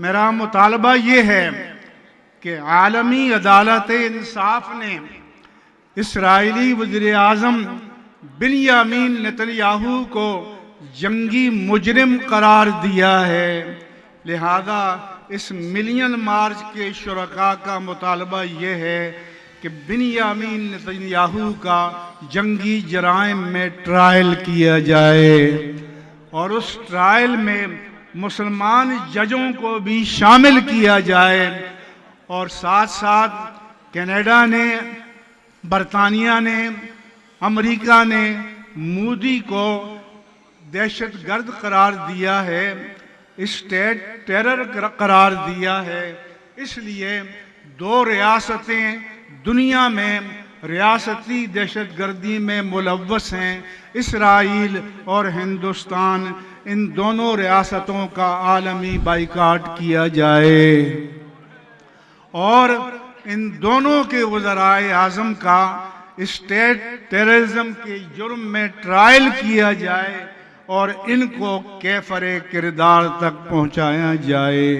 میرا مطالبہ یہ ہے کہ عالمی عدالت انصاف نے اسرائیلی وزیر اعظم بنیامین نتنیاہو کو جنگی مجرم قرار دیا ہے، لہذا اس ملین مارچ کے شرکاء کا مطالبہ یہ ہے کہ بنیامین نتنیاہو کا جنگی جرائم میں ٹرائل کیا جائے اور اس ٹرائل میں مسلمان ججوں کو بھی شامل کیا جائے، اور ساتھ ساتھ کینیڈا نے، برطانیہ نے، امریکہ نے مودی کو دہشت گرد قرار دیا ہے، اسٹیٹ ٹیرر قرار دیا ہے۔ اس لیے دو ریاستیں دنیا میں ریاستی دہشت گردی میں ملوث ہیں، اسرائیل اور ہندوستان۔ ان دونوں ریاستوں کا عالمی بائیکاٹ کیا جائے اور ان دونوں کے وزرائے اعظم کا اسٹیٹ ٹیررزم کے جرم میں ٹرائل کیا جائے اور ان کو کیفر کردار تک پہنچایا جائے۔